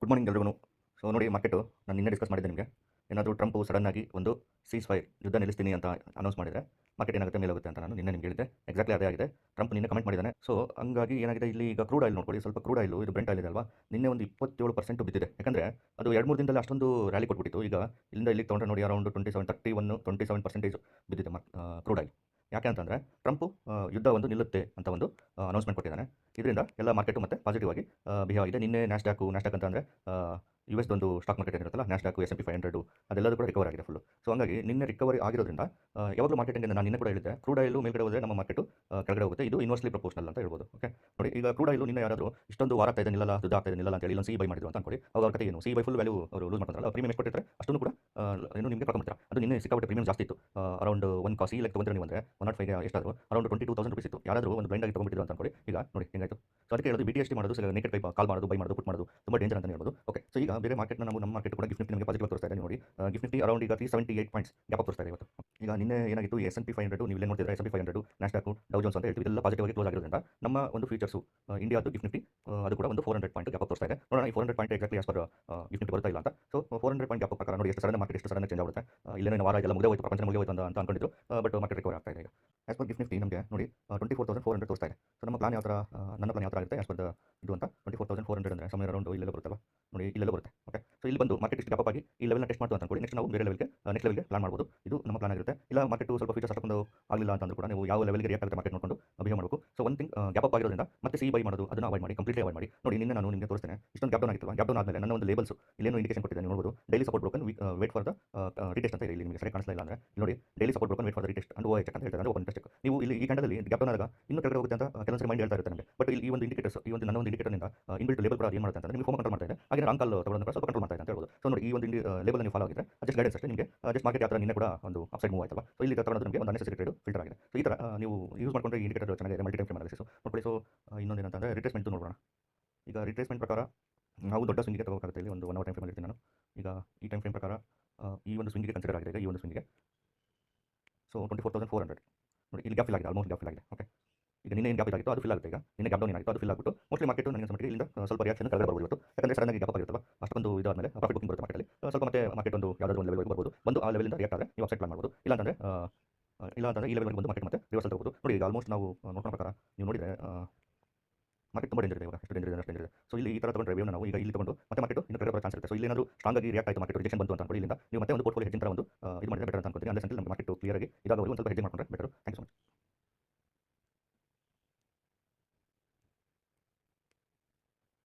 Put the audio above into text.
Good morning ಎಲ್ರಿಗೂ. So ನೋಡಿ market ನಾನು ನಿನ್ನೆ ಡಿಸ್ಕಸ್ ಮಾಡಿದ್ದೆ ನಿಮಗೆ. ಏನಾದರೂ ಟ್ರಂಪು ಸಡನ್ನಾಗಿ ಒಂದು ಸೀಸ್ ಫೈರ್ ಯುದ್ಧ ನಿಲ್ಲಿಸ್ತೀನಿ ಅಂತ ಅನೌನ್ಸ್ ಮಾಡಿದರೆ ಮಾರ್ಕೆಟ್ ಏನಾಗುತ್ತೆ ಮೇಲೆ ಹೋಗುತ್ತೆ ಅಂತ ನಾನು ನಿನ್ನೆ ನಿಮ್ಗೆ ಹೇಳಿದ್ದೆ. ಎಕ್ಸಾಕ್ಟ್ಲಿ ಅದೇ ಆಗಿದೆ. ಟ್ರಂಪ್ ನಿನ್ನೆ ಕಮೆಂಟ್ ಮಾಡಿದ್ದಾನೆ. ಸೊ ಹಂಗಾಗಿ ಏನಾಗಿದೆ ಇಲ್ಲಿ ಈಗ ಕ್ರೂಡ್ ಆಯಿಲ್ ನೋಡ್ಕೊಳ್ಳಿ. ಸ್ವಲ್ಪ ಕ್ರೂಡ್ ಆಯಿಲ್ ಇದು ಬ್ರೆಂಟ್ ಆಯಿಲ್ ಇದೆ ಅಲ್ವಾ, ನಿನ್ನೆ ಒಂದು 27% ಬಿದ್ದಿದೆ. ಯಾಕಂದರೆ ಅದು 2-3 ದಿನದಲ್ಲಿ ಅಷ್ಟೊಂದು ರ್ಯಾಲಿ ಕೊಟ್ಬಿಟ್ಟಿತ್ತು. ಈಗ ಇಲ್ಲಿಂದ ಇಲ್ಲಿಗೆ ತೊಗೊಂಡ್ರೆ ನೋಡಿ ಅರೌಂಡ್ 27% ಬಿದ್ದಿದೆ ಕ್ರೂಡ್ ಆಯಿಲ್. ಯಾಕೆ ಅಂತಂದರೆ ಟ್ರಂಪು ಯುದ್ಧ ಒಂದು ನಿಲ್ಲುತ್ತೆ ಅಂತ ಒಂದು ಅನೌನ್ಸ್ಮೆಂಟ್ ಕೊಟ್ಟಿದ್ದಾನೆ. ಇದರಿಂದ ಎಲ್ಲ ಮಾರ್ಕೆಟು ಮತ್ತೆ ಪಾಸಿಟಿವ್ ಆಗಿ ಬಿಹೇವ್ ಆಗಿದೆ. ನಿನ್ನೆ ನ್ಯಾಸ್ಡ್ಯಾಕ್ ಅಂತ ಅಂದರೆ US ಒಂದು ಸ್ಟಾಕ್ ಮಾರ್ಕೆಟ್ ಏನಿರುತ್ತಲ್ಲ, ನ್ಯಾಸ್ಡ್ಯಾಕ್ S&P 500 ಅದೆಲ್ಲದೂ ಕೂಡ ರಿಕವರ್ ಆಗಿದೆ ಫುಲ್ಲು. ಸೊ ಹಂಗಾಗಿ ನಿನ್ನೆ ರಿಕವರಿ ಆಗಿರೋದ್ರಿಂದ ಯಾವಾಗಲೂ ಮಾರ್ಕೆಟಿಂಗ್ ನಾನು ನಿನ್ನೆ ಕೂಡ ಹೇಳಿದ್ದೆ, ಕ್ರೂಡ್ ಆಯಿಲ್ ಮೇಲ್ಗಡೆ ಹೋದರೆ ನಮ್ಮ ಮಾರ್ಕೆಟು ಕೆಳಗಡೆ ಹೋಗುತ್ತೆ. ಇದು ಇನ್ವರ್ಸ್ಲಿ ಪ್ರಪೋರ್ಷನಲ್ ಅಂತ ಹೇಳ್ಬೋದು. ಓಕೆ ನೋಡಿ, ಈಗ ಕ್ರೂಡ್ ಆಯಿಲ್ ನಿನ್ನೆ ಯಾರಾದರೂ ಇಷ್ಟೊಂದು ವಾರ ಆಗ್ತಾ ಇದೆ ನಿಲ್ಲಲ್ಲ, ಯುದ್ಧ ಆಗ್ತಾ ಇದೆ ನಿಲ್ಲಲ್ಲ ಅಂತ ಹೇಳಿ ಒಂದು ಸಿ ಬೈ ಮಾಡಿದ್ರು ಅಂತ ಅನ್ಕೊಳ್ಳಿ. ಅವ್ರ ಕತೆ ಏನು, ಸಿ ಬೈ ಫುಲ್ ವ್ಯಾಲ್ಯೂ ಅವರು ಲೂಸ್ ಮಾಡ್ತಾರಲ್ಲ, ಪ್ರೀಮಿಯಂ ಎಷ್ಟು ಕೊಟ್ಟಿರ್ತಾರೆ ಅಷ್ಟನ್ನು ಕೂಡ ಏನು ನಿಮಗೆ ಕಳ್ಕೊಂಡ್ಬಿಡ್ತಾರೆ. ಅದು ನಿನ್ನೆ ಸಿಕ್ಕಾಪಟ್ಟೆ ಪ್ರೀಮಿಯಂ ಜಾಸ್ತಿ ಇತ್ತು. ಅರೌಂಡ್ ಒಂದು ಕಾಸಿ ಲೆಕ್ಕ ತೊಗೊಂಡ್ರೆ ನೀವು ಅಂದರೆ 105 ಎಷ್ಟಾದರೂ ಅರೌಂಡ್ 22,000 ರೂಪೀಸ್ ಇತ್ತು. ಯಾರಾದರೂ ಒಂದು ಬ್ಲೈಂಡ್ ಆಗಿ ತೊಗೊಂಡ್ಬಿಟ್ಟಿದ್ರು ಅಂತ ಅನ್ಕೊಳ್ಳಿ. ಈಗ ನೋಡಿ ಹೆಂಗಾಯಿತು. ಸೊ ಅದಕ್ಕೆ ಹೇಳೋದು BTST ಮಾಡೋದು, ನೆಕೆಟ್ ಕೈ ಕಾಲ್ ಮಾಡೋದು, ಬೈ ಮಾಡೋದು, ಪುಟ್ ಮಾಡೋದು ತುಂಬ ಡೇಂಜರ್ ಅಂತ ಹೇಳ್ಬೋದು. ಓಕೆ, ಸೊ ಈಗ ಬೇರೆ ಮಾರ್ಕೆಟ್ನ ನಮ್ಮ ಮಾರ್ಕೆಟ್ ಕೂಡ ಗಿಫ್ಟ್ ನಿಫ್ಟಿ ನಮಗೆ ಪಾಸಿಟಿವ್ ತೋರಿಸ್ತಾ ಇದೆ ನೋಡಿ. ಗಿಫ್ಟ್ ನಿಫ್ಟಿ ಅರೌಂಡ್ ಈಗ 378 ಪಾಯಿಂಟ್ಸ್ ಗ್ಯಾಪ್ ತೋರಿಸ್ತಾ ಇದೆ ಇವತ್ತು. ಈಗ ನಿನ್ನೆ ಏನಾಗಿತ್ತು, S&P 500 ನೀವು ಇಲ್ಲಿ ನೋಡ್ತಿದ್ರೆ S&P 500 ನ್ಯಾಸ್ಡ್ಯಾಕ್ ಡೌ ಜೋನ್ಸ್ ಅಂತ ಹೇಳ್ತೀವಿ, ಇದೆಲ್ಲ ಪಾಸಿಟಿವ್ ಆಗಿ ಕ್ಲೋಸ್ ಆಗಿರೋದ್ರಿಂದ ನಮ್ಮ ಒಂದು ಫ್ಯೂಚರ್ಸು ಇಂಡಿಯಾದು ಗಿಫ್ಟ್ ನಿಫ್ಟಿ ಅದು ಕೂಡ ಒಂದು 400 ಪಾಯಿಂಟ್ ಗ್ಯಾಪ್ ತೋರಿಸ್ತಾ ಇದೆ. ನೋಡೋಣ ಈ 400 point exactly as per gift Nifty ಬರ್ತಾ ಇಲ್ಲ ಅಂತ. ಸೊ 400 ಪಾಯಿಂಟ್ ಗ್ಯಾಪ್ ಪ್ರಕಾರ ನೋಡಿ ಎಷ್ಟು ಸಡನ್ ಮಾರ್ಕೆಟ್ ಎಷ್ಟು ಸಡನ್ ಚೇಂಜ್ ಆಗುತ್ತೆ. ಇಲ್ಲೇನೋ ವಾರ ಇದೆಲ್ಲ ಮುಗಿದೇ ಹೋಯ್ತು, ಪ್ರಪಂಚ ಮುಗಿದೇ ಹೋಯ್ತು ಅಂತ ಅನ್ಕೊಂಡಿದ್ರು. ಬಟ್ ಮಾರ್ಕೆಟ್ ರಿಕವರ್ ಆಗ್ತಾ ಇದೆ. ಈಗ ಆಸ್ ಪರ್ ಗಿಫ್ಟ್ ನಿಫ್ಟಿ ನಮಗೆ ನೋಡಿ 24,400 ತೋರಿಸ್ತಾ ಇದೆ. ಸೊ ನಮ್ಮ ಪ್ಲಾನ್ ಯಾವ ಥರ, ನನ್ನ ಪ್ಲಾನ್ ಯಾವ ಥರ ಆಗುತ್ತೆ ಆಸ್ ಪರ್ ಇದು ಅಂತ 24,400 ಅಂದರೆ ಸಮಯ ಅರೌಂಡ್ ಇಲ್ಲೆಲ್ಲ ಬರುತ್ತಲ್ಲ ನೋಡಿ, ಇಲ್ಲೆಲ್ಲ ಬರುತ್ತೆ. ಓಕೆ, ಸೊ ಇಲ್ಲಿ ಬಂದು ಮಾರ್ಕೆಟ್ ಇಷ್ಟು ಗ್ಯಾಪ್ ಆಗಿ ಈ ಲೆವೆಲ್ನ ಟೆಸ್ಟ್ ಮಾಡ್ತು ಅಂತ ಅನ್ಕೊಳ್ಳಿ. ನೆಕ್ಸ್ಟ್ ನಾವು ಬೇರೆ ಲೆವೆಲ್ಗೆ ನೆಕ್ಸ್ಟ್ ಲೆವೆಲ್ಗೆ ಪ್ಲಾನ್ ಮಾಡ್ಬೋದು. ಇದು ನಮ್ಮ ಪ್ಲಾನ್ ಆಗಿರುತ್ತೆ. ಇಲ್ಲ ಮಾರ್ಕೆಟ್ ಸ್ವಲ್ಪ ಫೀಚರ್ಸ್ ಅಷ್ಟೊಂದು ಆಗಲಿಲ್ಲ ಅಂತಂದ್ರೂ ಕೂಡ ನೀವು ಯಾವ ಲೆವೆಲ್ಗೆ ರಿಯಾಕ್ಟ್ ಆಗುತ್ತೆ ಮಾರ್ಕೆಟ್ ನೋಡಿಕೊಂಡು ಬಿಹೇವ್ ಮಾಡಬೇಕು. ಸೊ ಒಂದು ಥಿಂಗ್ ಗ್ಯಾಪ್ ಅಪ್ ಆಗಿರೋದ್ರಿಂದ ಮತ್ತೆ ಸಿ ಬೈ ಮಾಡೋದು ಅದನ್ನು ಅವಾಯ್ಡ್ ಮಾಡಿ, ಕಂಪ್ಲೀಟ್ಲಿ ಅವಾಯ್ಡ್ ಮಾಡಿ. ನೋಡಿ ನಿನ್ನೆ ನಾನು ನಿಮಗೆ ತೋರಿಸ್ತೇನೆ, ಇಷ್ಟೊಂದು ಗ್ಯಾಪ್ ಡೌನ್ ಆಗಿತ್ತು. ಗ್ಯಾಪ್ ಡೌನ್ ಆದಮೇಲೆ ನನ್ನ ಒಂದು ಲೇಬಲ್ಸ್ ಇಲ್ಲೇನು ಇಂಡಿಕೇಶನ್ ಕೊಟ್ಟಿದ್ದೀನಿ ನೋಡ್ಬೋದು. Daily support broken, wait for the retest ಅಂತ ಇದೆ. ಇಲ್ಲಿ ನಿಮಗೆ ಸರಿ ಕಾಣಿಸ್ತಾ ಇಲ್ಲ ಅಂದರೆ ನೋಡಿ, daily support broken, wait for the retest and over check ಅಂತ ಹೇಳ್ತಾರೆ. ಓಪನ್ ಟೆಸ್ಟ್ ನೀವು ಇಲ್ಲಿ ಈ ಕಂಡದಲ್ಲಿ ಗ್ಯಾಪ್ ಡೌನ್ ಆದಾಗ ಇನ್ನೂ ಕೆಳಗಡೆ ಹೋಗುತ್ತೆ ಅಂತ ಕೆಲವೊಂದು ಮೈಂಡ್ ಹೇಳ್ತಾ ಇರುತ್ತೆ ನನಗೆ. ಬಟ್ ಇಲ್ಲಿ ಈ ಒಂದು ಇಂಡಿಕೇಟರ್ಸ್, ಈ ಒಂದು ನನ್ನ ಒಂದು ಇಂಡಿಕೇಟರ್ನಿಂದ ಇನ್ಬಿಲ್ಟ್ ಲೇಬಲ್ ಕೂಡ ಏನು ಮಾಡುತ್ತೆ ಅಂತ ನಿಮಗೆ ಫೋನ್ ಕಂಟ್ರೋಲ್ ಮಾಡ್ತಾ ಇದೆ. ಹಾಗೆ ರಾಂಗ್ ಕಾಲ್ ತಗೊಳ್ಳೋದನ್ನು ಸ್ವಲ್ಪ ಕಂಟ್ರೋಲ್ ಮಾಡ್ತಾ ಇದೆ ಅಂತ ಹೇಳ್ಬೋದು. ಸೊ ನೋಡಿ, ಈ ಒಂದು ಲೇಬಲ್ ನೀವು ಫಾಲೋ ಆಗಿದ್ರೆ ಜಸ್ಟ್ ಗೈಡೆನ್ಸ್ ಅಷ್ಟೇ ನಿಮಗೆ. ಜಸ್ಟ್ ಮಾರ್ಕೆಟ್ ಯಾವ ಥರ ನಿನ್ನೆ ಕೂಡ ಒಂದು ಅಪ್ಸೈಡ್ ಮೂವ್ ಆಯ್ತಲ್ಲ. ಸೊ ಇಲ್ಲಿ ತಗೊಳ್ಳೋದು ನಿಮಗೆ ಒಂದು ಅನ್ನೆಸೆಸರಿ ಟ್ರೇಡ್ ಫಿಲ್ಟರ್ ಆಗಿದೆ. ಸೊ ಈ ಥರ ನೀವು ಯೂಸ್ ಮಾಡ್ಕೊಂಡ್ರೆ ಈ ಇಂಡಿಕೇಟರ್ ಚೆನ್ನಾಗಿದೆ, ಮಲ್ಟಿ ಟೈಮ್ ಫ್ರೇಮ್ ಅನಾಲಿಸಿಸ್ ನೋಡ್ಕೊಳ್ಳಿ. ಸೊ ಇನ್ನೊಂದು ಏನಂತಂದರೆ ರಿಟ್ರೇಸ್ಮೆಂಟ್ ನೋಡೋಣ. ಈಗ ರಿಟ್ರೇಸ್ಮೆಂಟ್ ಪ್ರಕಾರ ನಾವು ದೊಡ್ಡ ಸ್ವಿಂಗಿಗೆ ತಗೋಬೇಕಾಗುತ್ತೆ. ಇಲ್ಲಿ ಒಂದು 1 ಅವರ್ ಟೈಮ್ ಫ್ರೇಮ್ ಇರ್ತೀನಿ ನಾನು. ಈಗ ಈ ಟೈಮ್ ಫ್ರೇಮ್ ಪ್ರಕಾರ ಈ ಒಂದು ಸ್ವಿಂಗಿಗೆ ಕನ್ಸಿಡರ್ ಆಗಿದೆ. ಈಗ ಈ ಒಂದು ಸ್ವಿಂಗಿಗೆ ಸೊ 24,400 ನೋಡಿ, ಇಲ್ಲಿ ಗ್ಯಾಪ್ ಫಿಲ್ ಆಗಿದೆ, ಆಲ್ಮೋಸ್ಟ್ ಗ್ಯಾಪ್ ಫಿಲ್ ಆಗಿದೆ. ಓಕೆ, ಈಗ ನಿನ್ನೆ ಏನು ಗ್ಯಾಪ್ ಆಗಿತ್ತು ಅದು ಫಿಲ್ ಆಗುತ್ತೆ. ಈಗ ನಿನ್ನೆ ಗ್ಯಾಪ್ ಡೌನ್ ಏನಾಗಿತ್ತು ಅದು ಫಿಲ್ ಆಗಿಬಿಟ್ಟು ಮೋಸ್ಟ್ಲಿ ಮಾರ್ಕೆಟ್ ನನಗೆ ಮಟ್ಟಿಗೆ ಇಲ್ಲಿಂದ ಸ್ವಲ್ಪ ರಿಯಾಕ್ಷನ್ ಕೆಳಗಡೆ ಬರ್ಬೋದು ಇವತ್ತು. ಯಾಕಂದರೆ ಸಡನ್ನಾಗಿ ಗ್ಯಾಪ್ ಆಗಿರುತ್ತಲ್ಲ, ಅಷ್ಟೊಂದು ಇದಾದಮೇಲೆ ಪ್ರಾಫಿಟ್ ಬುಕಿಂಗ್ ಬರುತ್ತೆ ಮಾರ್ಕೆಟಲ್ಲಿ. ಸ್ವಲ್ಪ ಮತ್ತೆ ಮಾರ್ಕೆಟ್ ಒಂದು ಯಾವುದಾದ್ರು ಒಂದು ಲೆವೆಲ್ಗೆ ಬರ್ಬೋದು. ಒಂದು ಆ ಲೆವೆಲಿಂದ ರಿಯಾಕ್ಟ್ ಆದರೆ ನೀವು ಅಪ್ಸೈಡ್ ಪ್ಲಾನ್ ಮಾಡ್ಬೋದು. ಇಲ್ಲ ಅಂತಂದರೆ ಈ ಲೆವೆಲ್ಗೆ ಬಂದು ಮಾರ್ಕೆಟ್ ಮತ್ತೆ ರಿವರ್ಸಲ್ ತಗೋಬೋದು. ನೋಡಿ ಈಗ ಆಲ್ಮೋಸ್ಟ್ ನಾವು ನೋಡೋ ಪ್ರಕಾರ ನೀವು ನೋಡಿದರೆ ಮಾರ್ಕೆಟ್ ತುಂಬ ಡೇಂಜರ್ ಇದೆ. ಇವಾಗ ಎಷ್ಟು ಡೇಂಜರ್ ಇದೆ, ಅಷ್ಟು ಡೇಂಜರ್ ಇದೆ. ಸೊ ಇಲ್ಲಿ ಈ ಥರ ತಗೊಂಡ್ರೆ ವೇವ್ನ ನಾವು ಈಗ ಇಲ್ಲಿ ತಗೊಂಡು ಮತ್ತೆ ಮಾರ್ಕೆಟ್ ಇನ್ನು ಕೆಳಗಡೆ ಬರೋ ಚಾನ್ಸ್ ಇರುತ್ತೆ. ಸೊ ಇಲ್ಲಿ ಏನಾದರೂ ಸ್ಟ್ರಾಂಗ್ ಆಗಿ ರಿಯಾಕ್ಟ್ ಆಯಿತು, ಮಾರ್ಕೆಟ್ ರಿಜೆಕ್ಷನ್ ಬಂತು ಅಂತ ಅನ್ಕೊಳ್ಳಿ, ಇಲ್ಲಿಂದ ನೀವು ಮತ್ತೆ ಒಂದು ಪೋರ್ಟ್ಫೋಲಿಯೋ ಹೆಜ್ಜಿಂಗ್ ಥರ ಒಂದು ಇದು ಮಾಡಿದ್ರೆ ಬೆಟರ್ ಅಂತ ಅನ್ಕೊತೀನಿ. ಅಲ್ಲೇ ನೀವು ಮಾರ್ಕೆಟ್ ಕ್ಲಿಯರ್ ಆಗಿ ಇದಾಗವರೆಗೂ ಒಂದು ಸ್ವಲ್ಪ ಹೆಜ್ಜಿಂಗ್ ಮಾಡ್ಕೊಂಡ್ರೆ ಬೆಟರ್.